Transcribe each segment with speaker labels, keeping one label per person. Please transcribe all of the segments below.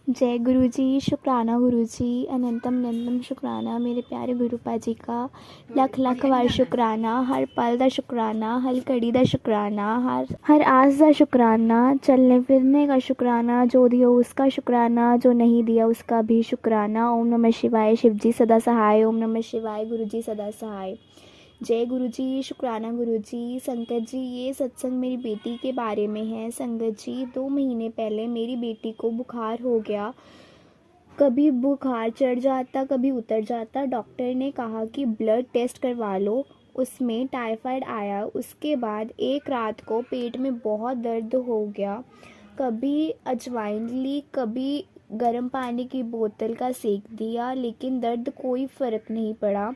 Speaker 1: जय गुरु जी, शुक्राना गुरु जी, अनंतम अनंतम शुक्राना मेरे प्यारे गुरु पाजी का। लख लख वार शुक्राना, हर पल दा शुक्राना, हर घड़ी दा शुक्राना, हर आस दा शुक्राना, चलने फिरने का शुक्राना, जो दिया उसका शुक्राना, जो नहीं दिया उसका भी शुक्राना। ओम नमः शिवाय, शिव जी सदा सहाय। ओम नमः शिवाय, गुरु जी सदा सहाय। जय गुरु जी, शुक्राना गुरु जी। संगत जी, ये सत्संग मेरी बेटी के बारे में है। संगत जी, 2 महीने पहले मेरी बेटी को बुखार हो गया। कभी बुखार चढ़ जाता, कभी उतर जाता। डॉक्टर ने कहा कि ब्लड टेस्ट करवा लो, उसमें टाइफाइड आया। उसके बाद एक रात को पेट में बहुत दर्द हो गया। कभी अजवाइन ली, कभी गर्म पानी की बोतल का सेक दिया, लेकिन दर्द कोई फ़र्क नहीं पड़ा।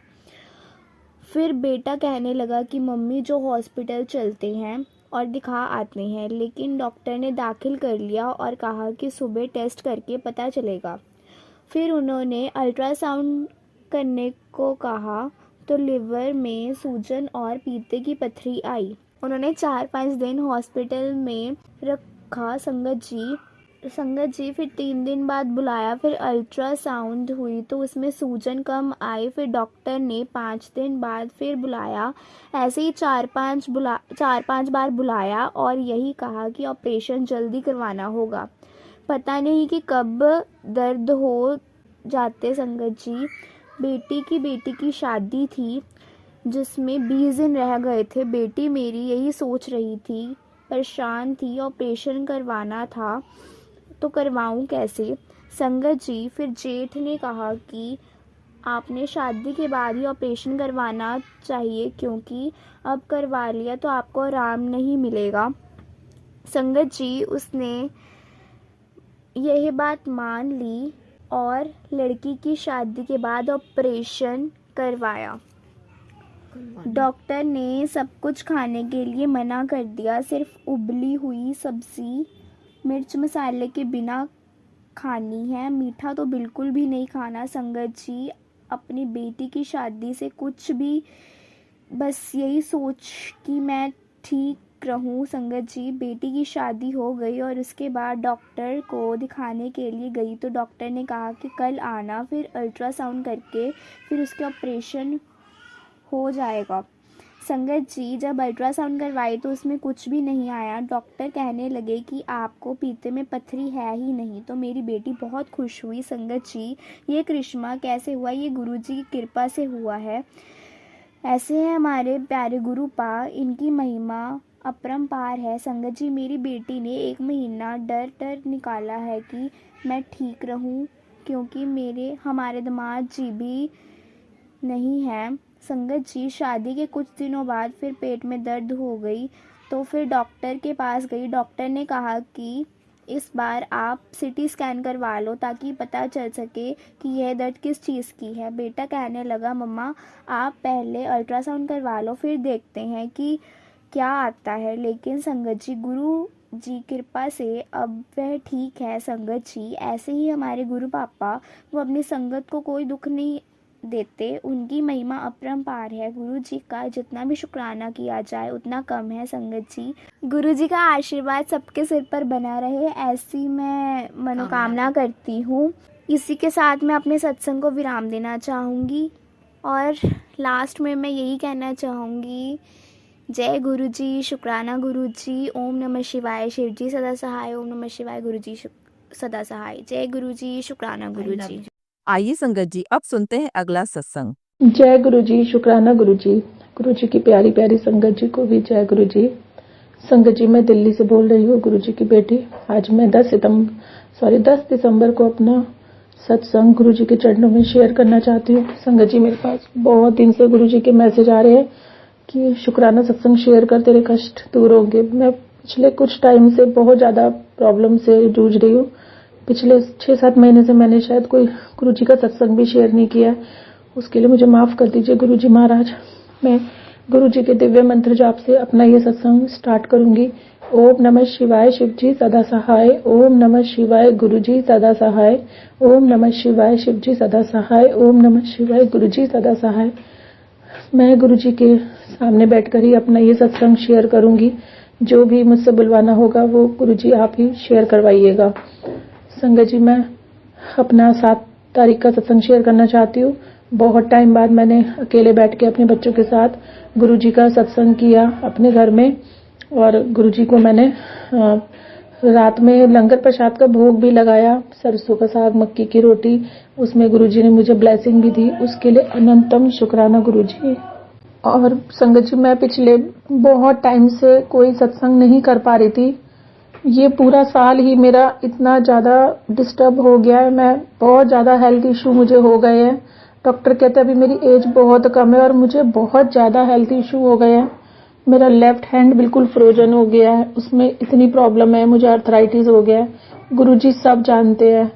Speaker 1: फिर बेटा कहने लगा कि मम्मी जो हॉस्पिटल चलते हैं और दिखा आते हैं, लेकिन डॉक्टर ने दाखिल कर लिया और कहा कि सुबह टेस्ट करके पता चलेगा। फिर उन्होंने अल्ट्रासाउंड करने को कहा तो लिवर में सूजन और पीते की पथरी आई। उन्होंने 4-5 दिन हॉस्पिटल में रखा। संगत जी फिर 3 दिन बाद बुलाया। फिर अल्ट्रासाउंड हुई तो उसमें सूजन कम आई। फिर डॉक्टर ने 5 दिन बाद फिर बुलाया। ऐसे ही 4-5 बार बुलाया और यही कहा कि ऑपरेशन जल्दी करवाना होगा। पता नहीं कि कब दर्द हो जाते। संगत जी, बेटी की शादी थी जिसमें 20 दिन रह गए थे। बेटी मेरी यही सोच रही थी, परेशान थी। ऑपरेशन करवाना था तो करवाऊं कैसे? संगत जी, फिर जेठ ने कहा कि आपने शादी के बाद ही ऑपरेशन करवाना चाहिए, क्योंकि अब करवा लिया तो आपको आराम नहीं मिलेगा। संगत जी, उसने यह बात मान ली और लड़की की शादी के बाद ऑपरेशन करवाया। डॉक्टर ने सब कुछ खाने के लिए मना कर दिया, सिर्फ उबली हुई सब्जी मिर्च मसाले के बिना खानी है, मीठा तो बिल्कुल भी नहीं खाना। संगत जी, अपनी बेटी की शादी से कुछ भी बस यही सोच कि मैं ठीक रहूं। संगत जी, बेटी की शादी हो गई और उसके बाद डॉक्टर को दिखाने के लिए गई तो डॉक्टर ने कहा कि कल आना, फिर अल्ट्रासाउंड करके फिर उसके ऑपरेशन हो जाएगा। संगत जी, जब अल्ट्रासाउंड करवाई तो उसमें कुछ भी नहीं आया। डॉक्टर कहने लगे कि आपको पीते में पथरी है ही नहीं। तो मेरी बेटी बहुत खुश हुई। संगत जी, ये करिश्मा कैसे हुआ? ये गुरु जी की कृपा से हुआ है। ऐसे हैं हमारे प्यारे गुरु पा, इनकी महिमा अपरंपार है। संगत जी, मेरी बेटी ने 1 महीना डर निकाला है कि मैं ठीक रहूं, क्योंकि हमारे दामाद जी भी नहीं है। संगत जी, शादी के कुछ दिनों बाद फिर पेट में दर्द हो गई तो फिर डॉक्टर के पास गई। डॉक्टर ने कहा कि इस बार आप सीटी स्कैन करवा लो ताकि पता चल सके कि यह दर्द किस चीज़ की है। बेटा कहने लगा, मम्मा आप पहले अल्ट्रासाउंड करवा लो, फिर देखते हैं कि क्या आता है। लेकिन संगत जी, गुरु जी कृपा से अब वह ठीक है। संगत जी, ऐसे ही हमारे गुरु पापा, वो अपनी संगत को कोई दुख नहीं देते, उनकी महिमा अपरंपार है। गुरु जी का जितना भी शुक्राना किया जाए उतना कम है। संगत जी, गुरु जी का आशीर्वाद सबके सिर पर बना रहे, ऐसी मैं मनोकामना करती हूँ। इसी के साथ मैं अपने सत्संग को विराम देना चाहूँगी और लास्ट में मैं यही कहना चाहूँगी, जय गुरु जी, शुक्राना गुरु जी। ओम नमः शिवाय, शिव जी सदा सहाय। ओम नमः शिवाय, गुरु जी सदा सहाय। जय गुरु जी, शुक्राना गुरु जी।
Speaker 2: आइए संगत जी, अब सुनते हैं अगला सत्संग।
Speaker 3: जय गुरु जी, शुक्राना गुरु जी। गुरु जी की प्यारी प्यारी संगत जी को भी जय गुरु जी। संगत जी, मैं दिल्ली से बोल रही हूँ, गुरु जी की बेटी। आज मैं 10 दिसंबर को अपना सत्संग गुरु जी के चरणों में शेयर करना चाहती हूँ। संगत जी, मेरे पास बहुत दिन से गुरु जी के मैसेज आ रहे हैं कि शुक्राना सत्संग शेयर कर, तेरे कष्ट दूर होंगे। मैं पिछले कुछ टाइम से बहुत ज़्यादा प्रॉब्लम से जूझ रही हूँ। पिछले 6-7 महीने से मैंने शायद कोई गुरु जी का सत्संग भी शेयर नहीं किया है। उसके लिए मुझे माफ़ कर दीजिए गुरु जी महाराज। मैं गुरु जी के दिव्य मंत्र जाप से अपना ये सत्संग स्टार्ट करूंगी। ओम नमः शिवाय, शिव जी सदा सहाय। ओम नमः शिवाय, गुरु जी सदा सहाय। ओम नमः शिवाय, शिव जी सदा सहाय। ओम नमः शिवाय, गुरु जी सदा सहाय। मैं गुरु जी के सामने बैठकर ही अपना ये सत्संग शेयर करूंगी। जो भी मुझसे बुलवाना होगा वो गुरु जी आप ही शेयर करवाइएगा। संगत जी, मैं अपना 7 तारीख का सत्संग शेयर करना चाहती हूँ। बहुत टाइम बाद मैंने अकेले बैठ के अपने बच्चों के साथ गुरुजी का सत्संग किया अपने घर में, और गुरुजी को मैंने रात में लंगर प्रसाद का भोग भी लगाया, सरसों का साग, मक्की की रोटी, उसमें गुरुजी ने मुझे ब्लेसिंग भी दी, उसके लिए अनंतम शुक्राना गुरुजी। और संगत जी, मैं पिछले बहुत टाइम से कोई सत्संग नहीं कर पा रही थी। ये पूरा साल ही मेरा इतना ज़्यादा डिस्टर्ब हो गया है, मैं बहुत ज़्यादा हेल्थ इशू मुझे हो गए हैं। डॉक्टर कहते हैं अभी मेरी एज बहुत कम है और मुझे बहुत ज़्यादा हेल्थ इशू हो गए हैं। मेरा लेफ्ट हैंड बिल्कुल फ्रोजन हो गया है, उसमें इतनी प्रॉब्लम है, मुझे आर्थराइटिस हो गया है। गुरुजी सब जानते हैं।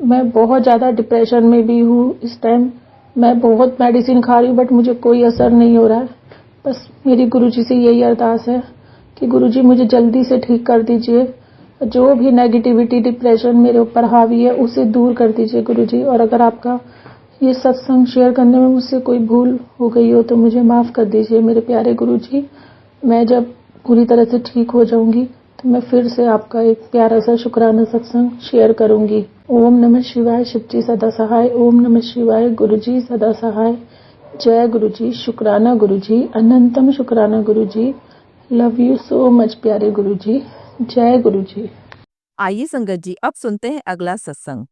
Speaker 3: मैं बहुत ज़्यादा डिप्रेशन में भी हूँ इस टाइम। मैं बहुत मेडिसिन खा रही हूँ बट मुझे कोई असर नहीं हो रहा है। बस मेरी गुरुजी से यही अरदास है कि गुरुजी मुझे जल्दी से ठीक कर दीजिए, जो भी नेगेटिविटी, डिप्रेशन मेरे ऊपर हावी है उसे दूर कर दीजिए गुरुजी। और अगर आपका ये सत्संग शेयर करने में मुझसे कोई भूल हो गई हो तो मुझे माफ़ कर दीजिए मेरे प्यारे गुरुजी। मैं जब पूरी तरह से ठीक हो जाऊंगी तो मैं फिर से आपका एक प्यारा सा शुक्राना सत्संग शेयर करूंगी। ओम नमः शिवाय, शिवजी सदा सहाय। ओम नमः शिवाय, गुरुजी सदा सहाय। जय गुरुजी, शुक्राना गुरुजी, अनंतम शुक्राना गुरुजी। लव यू सो मच प्यारे गुरुजी। जय गुरुजी।
Speaker 2: आइए संगत जी, अब सुनते हैं अगला सत्संग।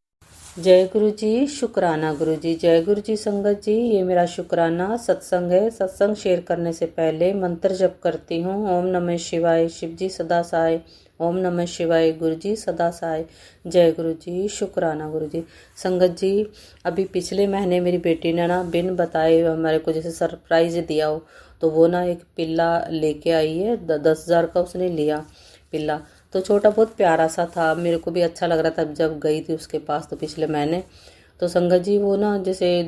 Speaker 4: जय गुरु जी, शुक्राना गुरु जी। जय गुरु जी। संगत जी, ये मेरा शुक्राना सत्संग है। सत्संग शेयर करने से पहले मंत्र जप करती हूँ। ओम नमः शिवाय, शिव जी सदा सहाय। ओम नमः शिवाय, गुरु जी सदा सहाय। जय गुरु जी, शुक्राना गुरु जी। संगत जी, अभी पिछले महीने मेरी बेटी ने ना बिन बताए हमारे को जैसे सरप्राइज दिया हो, तो वो ना एक पिल्ला लेके आई है। 10,000 का उसने लिया पिल्ला। तो छोटा बहुत प्यारा सा था, मेरे को भी अच्छा लग रहा था जब गई थी उसके पास तो पिछले महीने। तो संगत जी, वो ना जैसे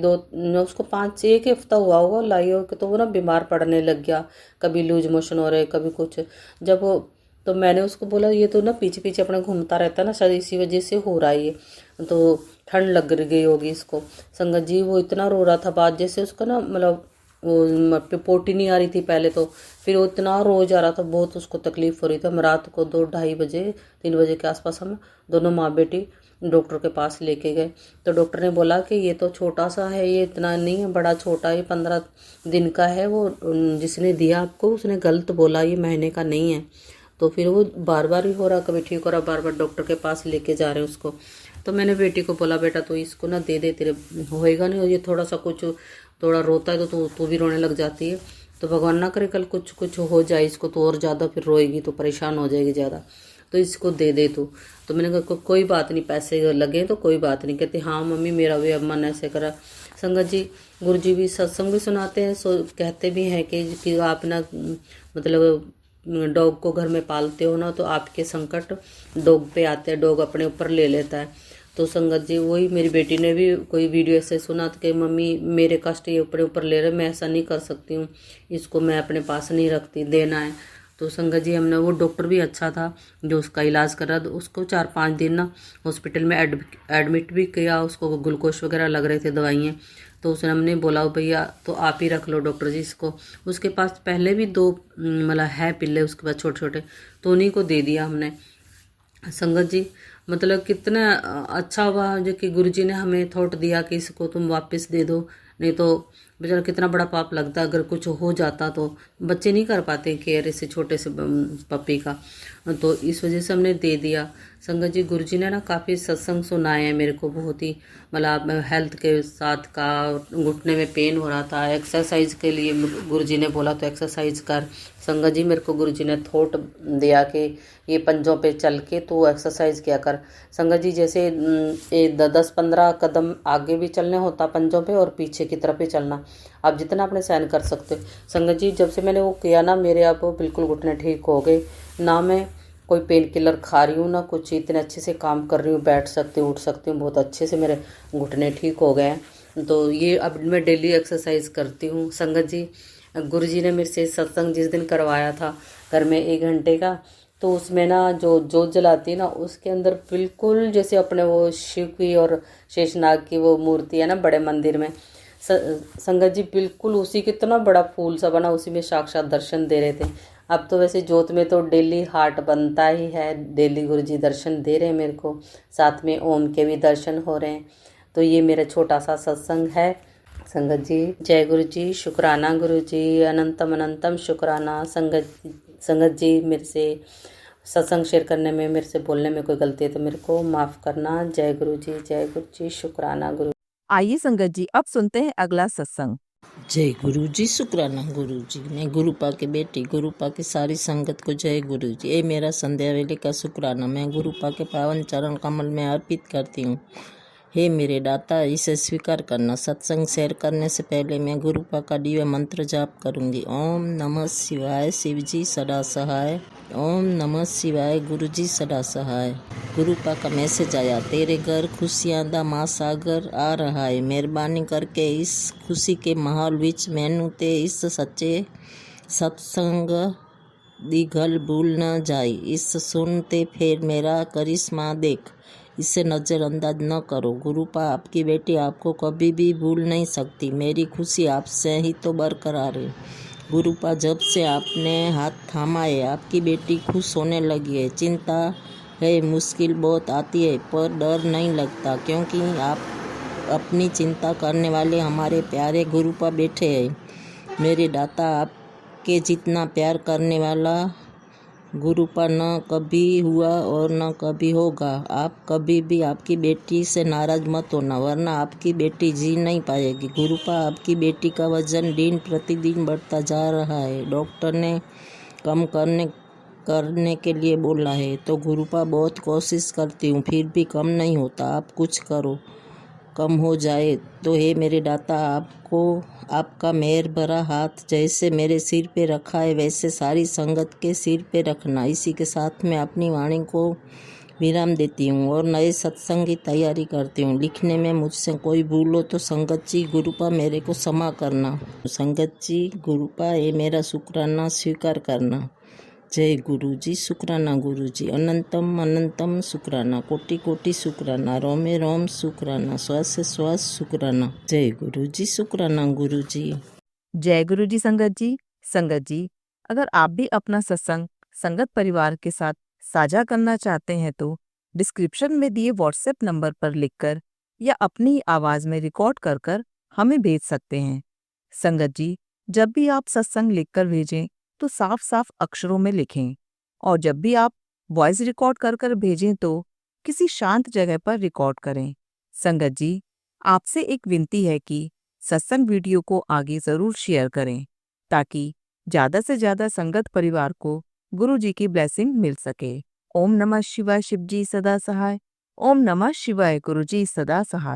Speaker 4: उसको 1 हफ्ता हुआ होगा लाई हो, तो वो ना बीमार पड़ने लग गया। कभी लूज मोशन हो रहे, कभी कुछ। जब वो तो मैंने उसको बोला ये तो ना पीछे पीछे अपने घूमता रहता है ना, शायद इसी वजह से हो रहा है ये, तो ठंड लग गई होगी इसको। संगत जी, वो इतना रो रहा था बाद जैसे उसका ना मतलब वो पोटी नहीं आ रही थी पहले तो, फिर वो इतना रो जा रहा था, बहुत उसको तकलीफ हो रही थी। हम रात को 2-2:30 बजे 3 बजे के आसपास हम दोनों माँ बेटी डॉक्टर के पास लेके गए। तो डॉक्टर ने बोला कि ये तो छोटा सा है, ये इतना नहीं है, बड़ा छोटा है, 15 दिन का है। वो जिसने दिया आपको उसने गलत बोला, ये महीने का नहीं है। तो फिर वो बार बार ही हो रहा, कभी ठीक हो रहा, बार बार डॉक्टर के पास लेके जा रहे हैं उसको। तो मैंने बेटी को बोला बेटा तो इसको ना दे दे, तेरे होएगा नहीं, और ये थोड़ा सा कुछ थोड़ा रोता है तो तू भी रोने लग जाती है। तो भगवान ना करे कल कुछ कुछ हो जाए इसको तो और ज़्यादा फिर रोएगी तो परेशान हो जाएगी ज़्यादा, तो इसको दे दे तू। तो मैंने कहा कोई बात नहीं, पैसे लगे तो कोई बात नहीं। कहती हाँ मम्मी मेरा भी अब मन ऐसे करा। संगत जी, गुरु जी भी सत्संग भी सुनाते हैं, सो कहते भी हैं कि आप ना मतलब डॉग को घर में पालते हो ना तो आपके संकट डॉग पे आते हैं, डॉग अपने ऊपर ले लेता है। तो संगत जी, वही मेरी बेटी ने भी कोई वीडियो ऐसे सुना था कि मम्मी मेरे कष्ट ये अपने ऊपर ले रहे, मैं ऐसा नहीं कर सकती हूँ, इसको मैं अपने पास नहीं रखती, देना है। तो संगत जी, हमने वो डॉक्टर भी अच्छा था जो उसका इलाज कर रहा था, उसको 4-5 दिन ना हॉस्पिटल में एडमिट भी किया, उसको ग्लूकोज वगैरह लग रहे थे दवाइयाँ। तो उसने हमने बोला भैया तो आप ही रख लो डॉक्टर जी इसको। उसके पास पहले भी 2 मतलब है पिल्ले उसके पास छोटे छोटे, तो उन्हीं को दे दिया हमने। संगत जी, मतलब कितना अच्छा हुआ जो कि गुरुजी ने हमें थॉट दिया कि इसको तुम वापस दे दो, नहीं तो बेचारा कितना बड़ा पाप लगता अगर कुछ हो जाता। तो बच्चे नहीं कर पाते केयर इसे छोटे से पपी का, तो इस वजह से हमने दे दिया। संगत जी, गुरुजी ने ना काफ़ी सत्संग सुनाए हैं मेरे को, बहुत ही मतलब हेल्थ के साथ का, घुटने में पेन हो रहा था, एक्सरसाइज के लिए गुरुजी ने बोला तो एक्सरसाइज कर। संगत जी, मेरे को गुरुजी ने थॉट दिया कि ये पंजों पे चल के तो एक्सरसाइज किया कर। संगत जी, जैसे 10-15 कदम आगे भी चलने होता पंजों पे और पीछे की तरफ भी चलना, आप जितना अपने सहन कर सकते हो। संगत जी, जब से मैंने वो किया ना मेरे अब बिल्कुल घुटने ठीक हो गए, ना मैं कोई पेन किलर खा रही हूँ ना कुछ, इतने अच्छे से काम कर रही हूँ, बैठ सकती हूँ, उठ सकती हूँ, बहुत अच्छे से मेरे घुटने ठीक हो गए हैं। तो ये अब मैं डेली एक्सरसाइज करती हूँ। संगत जी, गुरुजी ने मेरे से सत्संग जिस दिन करवाया था घर में 1 घंटे का, तो उसमें ना जो जोत जलाती है ना उसके अंदर बिल्कुल जैसे अपने वो शिव की और शेषनाग की वो मूर्ति है ना बड़े मंदिर में, संगत जी बिल्कुल उसी कितना बड़ा फूल सा बना, उसी में साक्षात दर्शन दे रहे थे। अब तो वैसे जोत में तो डेली हाट बनता ही है, डेली गुरुजी दर्शन दे रहे हैं मेरे को, साथ में ओम के भी दर्शन हो रहे हैं। तो ये मेरा छोटा सा सत्संग है संगत जी। जय गुरु जी, शुक्राना गुरु जी, अनंतम अनंतम शुक्राना। संगत जी, मेरे से सत्संग शेयर करने में, मेरे से बोलने में कोई गलती है तो मेरे को माफ़ करना। जय गुरु जी, शुक्राना गुरु।
Speaker 2: आइए संगत जी, अब सुनते हैं अगला सत्संग।
Speaker 5: जय गुरु जी, शुक्राना गुरु जी। मैं गुरुपा के बेटी, गुरुपा की सारी संगत को जय गुरु जी। ये मेरा संध्या वेले का शुक्राना मैं गुरुपा के पावन चरण कमल में अर्पित करती हूँ। हे मेरे दाता, इसे स्वीकार करना। सत्संग शेयर करने से पहले मैं गुरुपा का दिव्य मंत्र जाप करूँगी। ओम नमः शिवाय, शिवजी सदा सहाय। ओम नमः शिवाय, गुरुजी सदा सहाय। गुरुपा का मैसेज आया, तेरे घर खुशियां दा महासागर आ रहा है। मेहरबानी करके इस खुशी के माहौल विच मैनू ते इस सच्चे सत्संग दी गल भूल न जाए। इस सुनते फिर मेरा करिश्मा देख, इसे नज़रअंदाज न करो। गुरुपा आपकी बेटी आपको कभी भी भूल नहीं सकती। मेरी खुशी आपसे ही तो बरकरार है। गुरुपा, जब से आपने हाथ थामा है आपकी बेटी खुश होने लगी है। चिंता है, मुश्किल बहुत आती है, पर डर नहीं लगता, क्योंकि आप अपनी चिंता करने वाले हमारे प्यारे गुरुपा बैठे हैं। मेरे दाता, आपके जितना प्यार करने वाला गुरुपा न कभी हुआ और न कभी होगा। आप कभी भी आपकी बेटी से नाराज मत होना, वरना आपकी बेटी जी नहीं पाएगी। गुरुपा, आपकी बेटी का वजन दिन प्रतिदिन बढ़ता जा रहा है। डॉक्टर ने कम करने के लिए बोला है, तो गुरुपा बहुत कोशिश करती हूँ, फिर भी कम नहीं होता। आप कुछ करो, कम हो जाए तो। हे मेरे दाता, आपको आपका मेहर भरा हाथ जैसे मेरे सिर पे रखा है, वैसे सारी संगत के सिर पे रखना। इसी के साथ मैं अपनी वाणी को विराम देती हूँ और नए सत्संग की तैयारी करती हूँ। लिखने में मुझसे कोई भूल हो तो संगत जी, गुरुपा मेरे को क्षमा करना। संगत जी, गुरुपा, ये मेरा शुक्राना स्वीकार करना। जय गुरु जी, शुक्राना गुरु जी। अनंतम अनंतम शुक्राना, कोटि कोटि शुक्राना, रोमे रोम शुक्राना, श्वास से श्वास शुक्राना। जय गुरु जी, शुक्राना गुरु जी।
Speaker 2: जय गुरु जी संगत जी। संगत जी, अगर आप भी अपना सत्संग संगत परिवार के साथ साझा करना चाहते हैं तो डिस्क्रिप्शन में दिए व्हाट्सएप नंबर पर लिखकर या अपनी आवाज में रिकॉर्ड कर हमें भेज सकते हैं। संगत जी, जब भी आप सत्संग लिखकर भेजें तो साफ साफ अक्षरों में लिखें, और जब भी आप वॉइस रिकॉर्ड कर भेजें तो किसी शांत जगह पर रिकॉर्ड करें। संगत जी, आपसे एक विनती है कि सत्संग वीडियो को आगे जरूर शेयर करें, ताकि ज्यादा से ज्यादा संगत परिवार को गुरु जी की ब्लेसिंग मिल सके। ओम नमः शिवाय, शिवजी सदा सहाय। ओम नमः शिवाय, गुरु जी सदा सहाय।